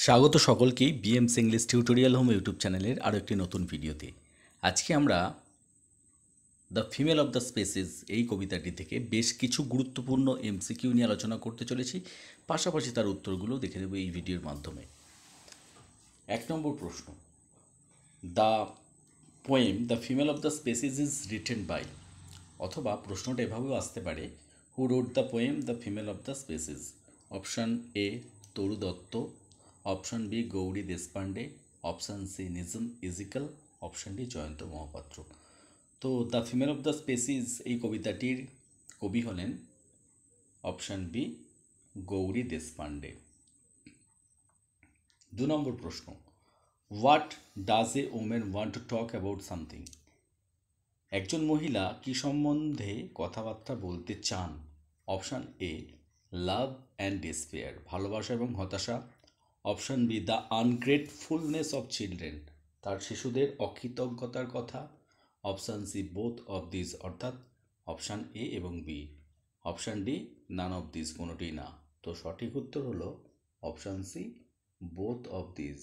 স্বাগত সকলকেই বিএমস English tutorial home YouTube চ্যানেলের আরও একটি নতুন ভিডিওতে। আজকে আমরা the female of the species এই কবিতাটি থেকে বেশ কিছু গুরুত্বপূর্ণ এমসিকিউ নিয়ে আলোচনা করতে চলেছি, পাশাপাশি তার উত্তরগুলো দেখে দেবো এই ভিডিওর মাধ্যমে। 1 নম্বর প্রশ্ন, the poem the female of the species is written by, অথবা প্রশ্নটা এভাবেও আসতে পারে, who wrote the poem the female of the species. Option A Taru Dutta, option B Gauri Deshpande, option C Nissim Ezekiel, option D Jayanta Mahapatra. তো the female of the species এই কবিতাটির কবি হলেন অপশান বি গৌরী দেশপান্ডে। 2 নম্বর প্রশ্ন, what does a woman want to talk about something. একজন মহিলা কি সম্বন্ধে কথাবার্তা বলতে চান? Option A love and despair, ভালোবাসা এবং হতাশা। Option B the ungratefulness of children, তার শিশুদের অকৃতজ্ঞতার কথা। Option C both of this, অর্থাৎ অপশান এ এবং B. Option D none of this, কোনোটি না। তো সঠিক উত্তর হলো option C both of this.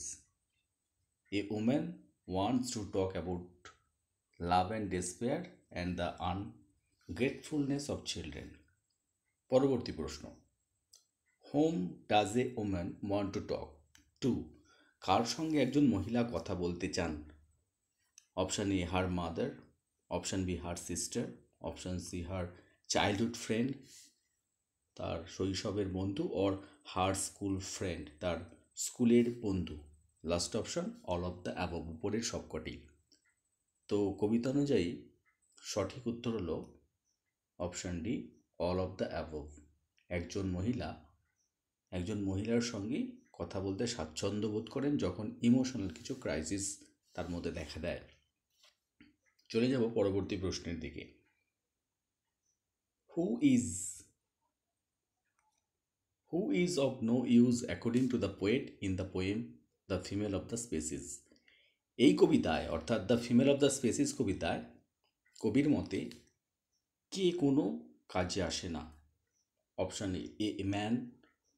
A woman wants to talk about love and despair and the ungratefulness of children. পরবর্তী প্রশ্ন, whom does a woman want to talk to, কার সঙ্গে একজন মহিলা কথা বলতে চান? Option A her mother, option B her sister, option C her childhood friend, তার শৈশবের বন্ধু, অর হার স্কুল ফ্রেন্ড, তার স্কুলের বন্ধু। Last option all of the above, উপরের সবকটি। তো কবিতা অনুযায়ী সঠিক উত্তর হলো option D all of the above. একজন মহিলার সঙ্গে কথা বলতে স্বাচ্ছন্দ্য বোধ করেন যখন ইমোশনাল কিছু ক্রাইসিস তার মধ্যে দেখা দেয়। চলে যাব পরবর্তী প্রশ্নের দিকে। Who is of no use according to the poet in the poem the female of the species. এই কবিতায়, অর্থাৎ the female of the species কবিতায় কবির মতে কে কোনো কাজে আসে না? Option A man,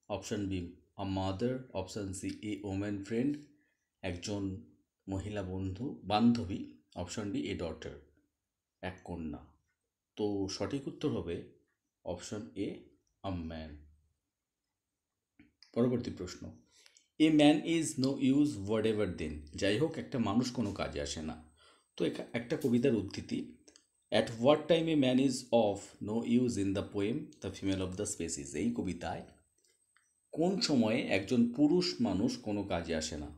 option B a mother, option C a woman friend, একজন মহিলা বান্ধবী, অপশান ডি এ ডটার, এক কন্যা। তো সঠিক উত্তর হবে অপশান এ আ ম্যান। পরবর্তী প্রশ্ন, a man is no use whatever then, যাই হোক একটা মানুষ কোনো কাজে আসে না। তো একটা কবিতার উদ্ধৃতি, at what time a man is of no use in the poem the female of the species. এই কবিতায় কোন সময়ে একজন পুরুষ মানুষ কোনো কাজে আসে না?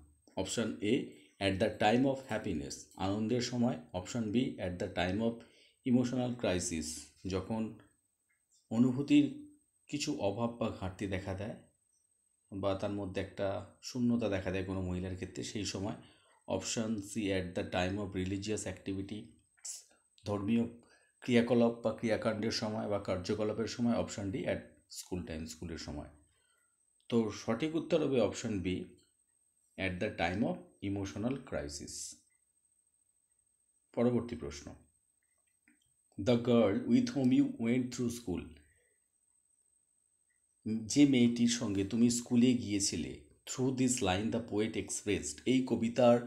Option A at the time of happiness, আনন্দের সময়। Option B at the time of emotional crisis, যখন অনুভূতির কিছু অভাব বা ঘাটতি দেখা দেয় বা তার মধ্যে একটা শূন্যতা দেখা দেয় কোনো মহিলার ক্ষেত্রে, সেই সময়। Option C at the time of religious activity, ধর্মীয় ক্রিয়াকলাপ বা ক্রিয়াকাণ্ডের সময় বা কার্যকলাপের সময়। Option D at school time, স্কুলের সময়। তো সঠিক উত্তর হবে option B at the time of emotional crisis. পরবর্তী প্রশ্ন, the girl with whom you went through school, যে মেয়েটির সঙ্গে তুমি স্কুলে গিয়েছিলে। Through this line the poet expressed, এই কবিতার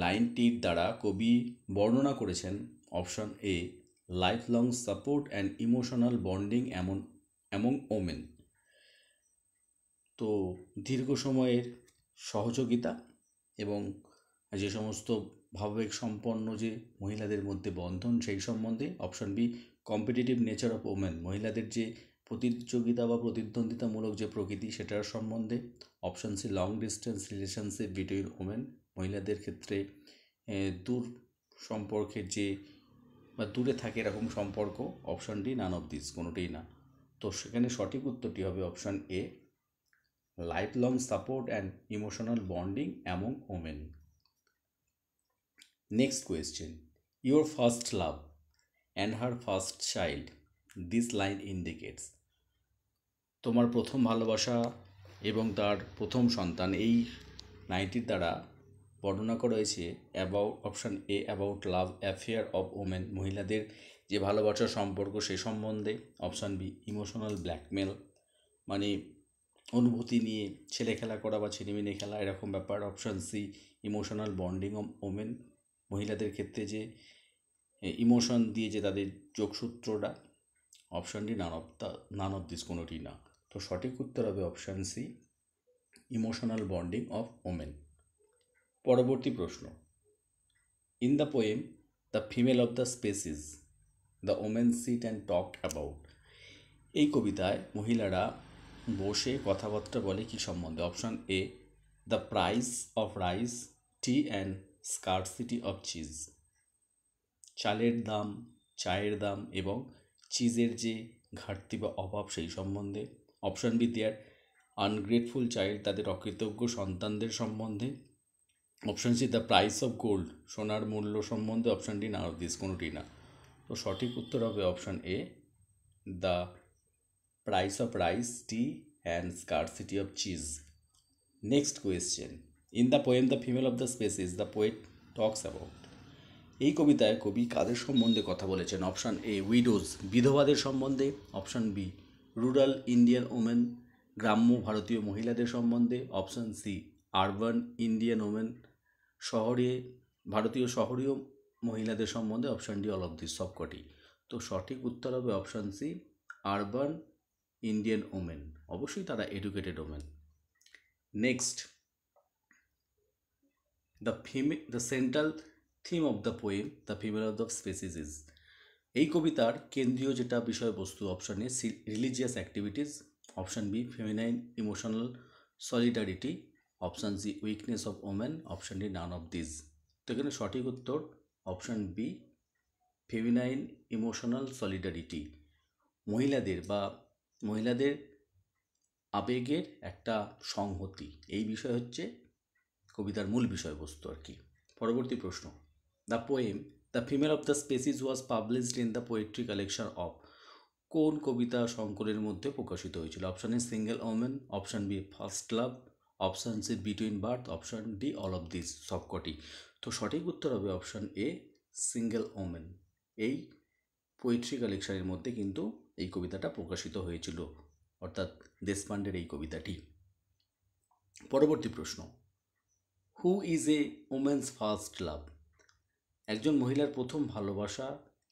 লাইনটির দ্বারা কবি বর্ণনা করেছেন। Option A life long support and emotional bonding among women, তো দীর্ঘ সময়ের সহযোগিতা এবং যে সমস্ত ভাবাবেগ সম্পন্ন যে মহিলাদের মধ্যে বন্ধন, সেই সম্বন্ধে। Option B competitive nature of women, মহিলাদের যে প্রতিযোগিতা বা প্রতিদ্বন্দ্বিতামূলক যে প্রকৃতি সেটার সম্বন্ধে। Option C long distance relationship between women, মহিলাদের ক্ষেত্রে দূর সম্পর্কের যে বা দূরে থাকে এরকম সম্পর্ক। Option D none of this, কোনোটাই না। তো সেখানে সঠিক উত্তরটি হবে option A lifelong support and emotional bonding among women. Next question, your first love and her first child, this line indicates, তোমার প্রথম ভালোবাসা এবং তার প্রথম সন্তান, এই লাইনটির দ্বারা বর্ণনা করা হয়েছে about, option A about love affair of women, মহিলাদের যে ভালোবাসার সম্পর্ক সে সম্বন্ধে। অপশান বি ইমোশনাল ব্ল্যাকমেল, মানে অনুভূতি নিয়ে ছেলে খেলা করা বা ছেলেমেয়ে খেলা এরকম ব্যাপার। Option C emotional bonding of women, মহিলাদের ক্ষেত্রে যে ইমোশন দিয়ে যে তাদের যোগসূত্রটা। Option D none of this, কোনোটি না। তো সঠিক উত্তর হবে option C emotional bonding of women. পরবর্তী প্রশ্ন, in the poem the female of the species the women sit and talk about, এই কবিতায় মহিলারা বসে কথাবার্তা বলে কি সম্বন্ধে? Option A the price of rice, tea and scarcity of cheese, চালের দাম, চায়ের দাম এবং চিজের যে ঘাটতি বা অভাব সেই সম্বন্ধে। Option B their ungrateful child, তাদের অকৃতজ্ঞ সন্তানদের সম্বন্ধে। Option C the price of gold, সোনার মূল্য সম্বন্ধে। Option D none of this, কোনোটি না। তো সঠিক উত্তর হবে option A the price of rice, tea and scarcity of cheese. Next question, in the poem the female of the species the poet talks about, এই কবিতায় কবি কাদের সম্বন্ধে কথা বলেছেন? অপশান এ উইডোজ, বিধবাদের সম্বন্ধে। Option B rural Indian women, গ্রাম্য ভারতীয় মহিলাদের সম্বন্ধে। Option C urban Indian women, ভারতীয় শহরীয় মহিলাদের সম্বন্ধে। Option D all of this, সবকটি। তো সঠিক উত্তর হবে option C urban Indian women, অবশ্যই তারা educated women. Next, the central theme of the poem the female of the species is, এই কবিতার কেন্দ্রীয় যেটা বিষয়বস্তু। Option A religious activities, option B feminine emotional solidarity, option C weakness of women, option D none of this. তো এখানে সঠিক উত্তর option B feminine emotional solidarity, মহিলাদের আবেগের একটা সংহতি, এই বিষয় হচ্ছে কবিতার মূল বিষয়বস্তু আর কি। পরবর্তী প্রশ্ন, the poem the female of the species was published in the poetry collection of, কোন কবিতা সংকলনের মধ্যে প্রকাশিত হয়েছিল? Option A single women, option B first love, option C between birth, option D all of this, সবকটি। তো সঠিক উত্তর হবে অপশান এ সিঙ্গেল ওমেন, এই পোয়েট্রি কালেকশনের মধ্যে কিন্তু এই কবিতাটা প্রকাশিত হয়েছিল, অর্থাৎ দেশপান্ডের এই কবিতাটি। পরবর্তী প্রশ্ন, who is a women's first love, একজন মহিলার প্রথম ভালোবাসা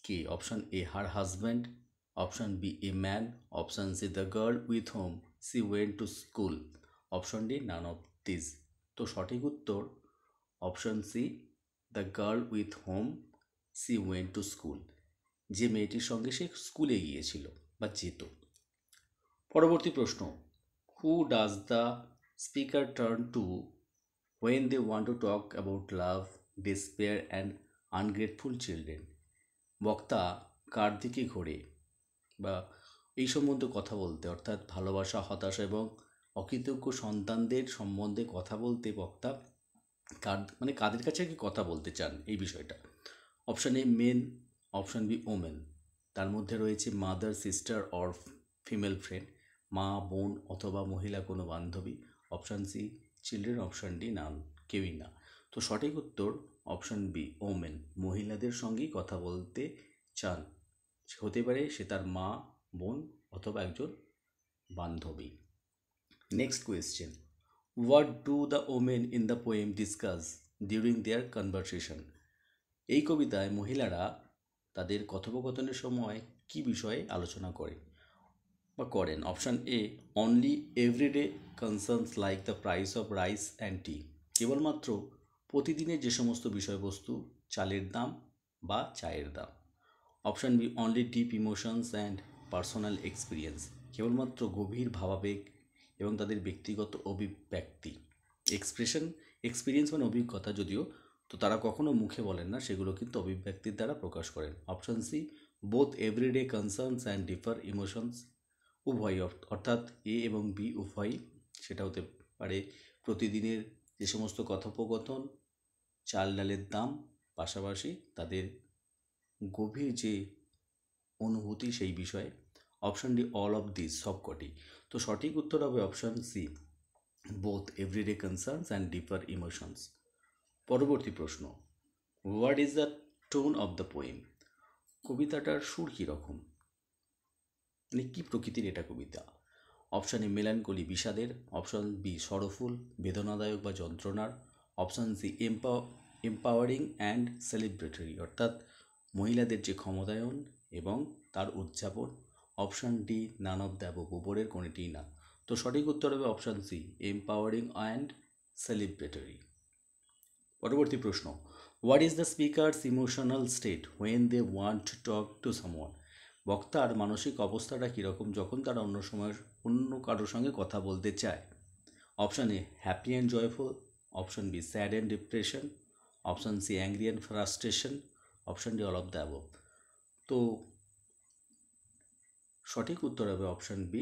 কে? Option A her husband, option B a man, option C the girl with whom she went to school, option D none of this. তো সঠিক উত্তর option C the girl with whom she went to school, যে মেয়েটির সঙ্গে সে স্কুলে গিয়েছিল বা যেত। পরবর্তী প্রশ্ন, who does the speaker turn to when they want to talk about love, despair and ungrateful children, বক্তা কার দিকে ঘোরে বা এই সম্বন্ধে কথা বলতে, অর্থাৎ ভালোবাসা, হতাশা এবং অকৃতজ্ঞ সন্তানদের সম্বন্ধে কথা বলতে বক্তা কাদের কাছে কি কথা বলতে চান এই বিষয়টা? Option A men, option B women, তার মধ্যে রয়েছে mother, sister or female friend, মা, বোন অথবা মহিলা কোনো বান্ধবী। Option C children, option D none, কেউই না। তো সঠিক উত্তর অপশান বি ওমেন, মহিলাদের সঙ্গেই কথা বলতে চান, হতে পারে সে তার মা, বোন অথবা একজন বান্ধবী। Next question, what do the women in the poem discuss during there conversation, এই কবিতায় মহিলারা তাদের কথোপকথনের সময় কি বিষয়ে আলোচনা করেন? Option A only everyday concerns like the price of rice and tea, কেবলমাত্র প্রতিদিনের যে সমস্ত বিষয়বস্তু, চালের দাম বা চায়ের দাম। Option B only deep emotions and personal experience, কেবলমাত্র গভীর ভাবাবেগ এবং তাদের ব্যক্তিগত অভিব্যক্তি। এক্সপিরিয়েন্স মানে অভিজ্ঞতা যদিও, তো তারা কখনো মুখে বলেন না, সেগুলো কিন্তু অভিব্যক্তির দ্বারা প্রকাশ করেন। Option C both everyday concerns and deeper emotions, উভয়, অর্থাৎ এ এবং বি উভয়ই, সেটা হতে পারে প্রতিদিনের যে সমস্ত কথোপকথন, চাল ডালের দাম, পাশাপাশি তাদের গভীর যে অনুভূতি সেই বিষয়ে। Option D all of this, সবকটি। তো সঠিক উত্তর হবে option C both everyday concerns and deeper emotions. পরবর্তী প্রশ্ন, what is the tone of the poem, কবিতাটার সুর কীরকম, মানে কী প্রকৃতির এটা কবিতা? অপশান এ মেলানকলি বিষাদের, অপশান বি সরফুল বেদনাদায়ক বা যন্ত্রণার, option C empowering and celebratory অর্থাৎ মহিলাদের যে ক্ষমতায়ন এবং তার উদযাপন, option D none of the above উপরের কোনটিই না। তো সঠিক উত্তর হবে option C empowering and celebratory. পরবর্তী প্রশ্ন, what is the speaker's emotional state when they want to talk to someone? বক্তার মানসিক অবস্থাটা কীরকম যখন তারা অন্য কারোর সঙ্গে কথা বলতে চায়? Option A happy and joyful, option B sad and depression, option C angry and frustration, option D all of the above. তো সঠিক উত্তর হবে option B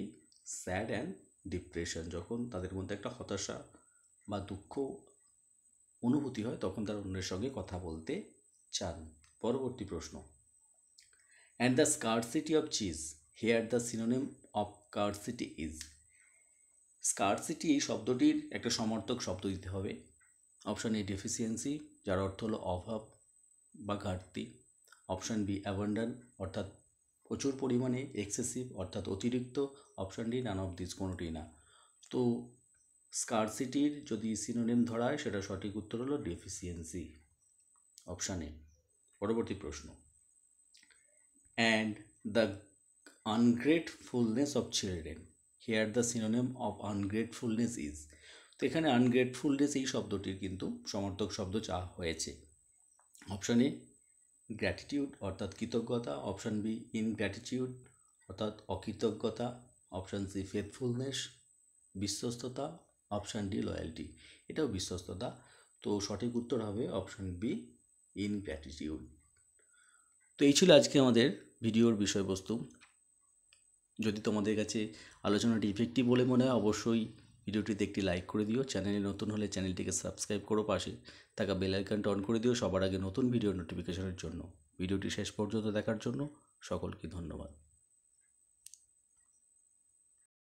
sad and depression. যখন তাদের মধ্যে একটা হতাশা বা দুঃখ অনুভূতি হয় তখন তারা অন্যের সঙ্গে কথা বলতে চান। পরবর্তী প্রশ্ন, and the scarcity of cheese here the synonym of scarcity is? Scarcity এই শব্দটির একটা সমার্থক শব্দ দিতে হবে। অপশান এ ডেফিসিয়েন্সি, যার অর্থ হলো অভাব বা ঘাটতি, অপশান বি অ্যাবান্ডান অর্থাৎ প্রচুর পরিমাণে, এক্সেসিভ অর্থাৎ অতিরিক্ত, option D none of this কোনোটি না। তো স্কারসিটির যদি সিনোনিম ধরা হয় সেটা সঠিক উত্তর হলো ডেফিসিয়েন্সি, অপশান এ। পরবর্তী প্রশ্ন, and the ungratefulness of children here the synonym of ungratefulness is? তো এখানে আনগ্রেটফুলনেস এই শব্দটির কিন্তু সমার্থক শব্দ চাওয়া হয়েছে। অপশান এ গ্র্যাটিটিউড অর্থাৎ কৃতজ্ঞতা, অপশান বি ইনগ্র্যাটিটিউড অর্থাৎ অকৃতজ্ঞতা, অপশান সি ফেথফুলনেস বিশ্বস্ততা, অপশান ডি লয়্যালটি, এটাও বিশ্বস্ততা। তো সঠিক উত্তর হবে অপশান বি ইনগ্র্যাটিটিউড। তো এই ছিল আজকে আমাদের ভিডিওর বিষয়বস্তু। যদি তোমাদের কাছে আলোচনাটি ইফেক্টিভ বলে মনে হয় অবশ্যই ভিডিওটিতে একটি লাইক করে দিও। চ্যানেলে নতুন হলে চ্যানেলটিকে সাবস্ক্রাইব করো, পাশে থাকা বেল আইকনটা অন করে দিও সবার আগে নতুন ভিডিও নোটিফিকেশনের জন্য। ভিডিওটি শেষ পর্যন্ত দেখার জন্য সকলকে ধন্যবাদ।